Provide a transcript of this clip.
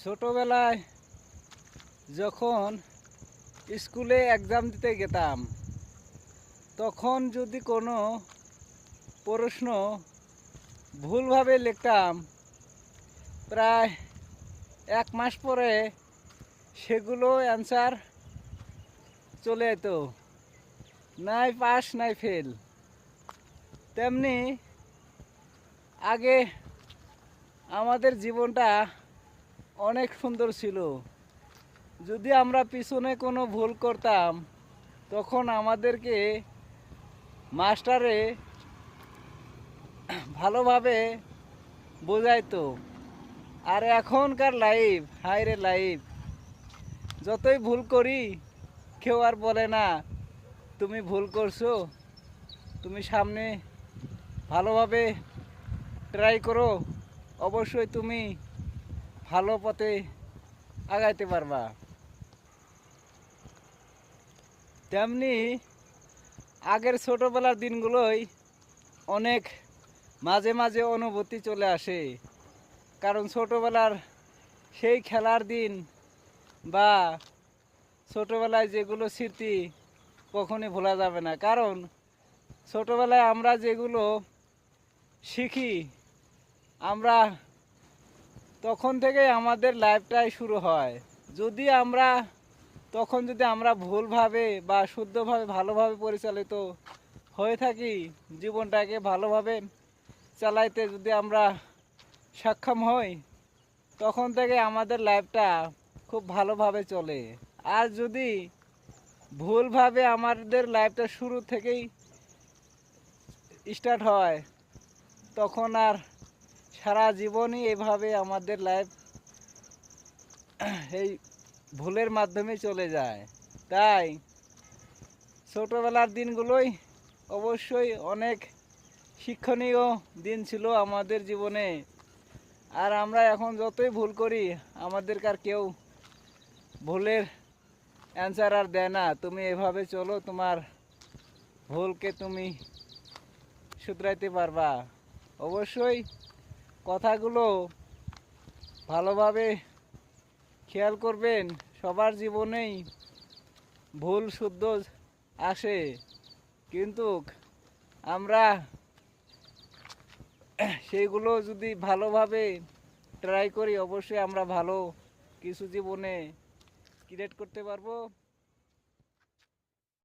ছোটোবেলায় যখন স্কুলে এক্সাম দিতে যেতাম, তখন যদি কোনো প্রশ্ন ভুলভাবে লিখতাম, প্রায় 1 মাস পরে সেগুলো অ্যান্সার চলে যেত, নাই পাস নাই ফেল। তেমনি আগে আমাদের জীবনটা অনেক সুন্দর ছিল। যদি আমরা পিছনে কোনো ভুল করতাম, তখন আমাদেরকে মাস্টারে ভালোভাবে বোঝাইতো। আর এখনকার লাইফ, হায়রে লাইফ, যতই ভুল করি কেউ আর বলে না তুমি ভুল করছো, তুমি সামনে ভালোভাবে ট্রাই করো, অবশ্যই তুমি ভালো পথে আগাইতে পারবা। তেমনি আগের ছোটোবেলার দিনগুলোই অনেক মাঝে মাঝে অনুভূতি চলে আসে, কারণ ছোটোবেলার সেই খেলার দিন বা ছোটোবেলায় যেগুলো স্মৃতি কখনই ভোলা যাবে না। কারণ ছোটোবেলায় আমরা যেগুলো শিখি, আমরা তখন থেকেই আমাদের লাইফটাই শুরু হয়। যদি আমরা ভুলভাবে বা শুদ্ধভাবে ভালোভাবে পরিচালিত হয়ে থাকি, জীবনটাকে ভালোভাবে চালাইতে যদি আমরা সক্ষম হই, তখন থেকে আমাদের লাইফটা খুব ভালোভাবে চলে। আর যদি ভুলভাবে আমাদের লাইফটা শুরু থেকেই স্টার্ট হয়, তখন আর সারা জীবনই এভাবে আমাদের লাইফ এই ভুলের মাধ্যমে চলে যায়। তাই ছোটোবেলার দিনগুলোই অবশ্যই অনেক শিক্ষণীয় দিন ছিল আমাদের জীবনে। আর আমরা এখন যতই ভুল করি, আমাদেরকে আর কেউ ভুলের অ্যান্সার আর দেয় না, তুমি এভাবে চলো, তোমার ভুলকে তুমি শুধরাইতে পারবা। অবশ্যই কথাগুলো ভালোভাবে খেয়াল করবেন। সবার জীবনেই ভুল শুদ্ধ আসে, কিন্তু আমরা সেইগুলো যদি ভালোভাবে ট্রাই করি, অবশ্যই আমরা ভালো কিছু জীবনে ক্রিয়েট করতে পারবো।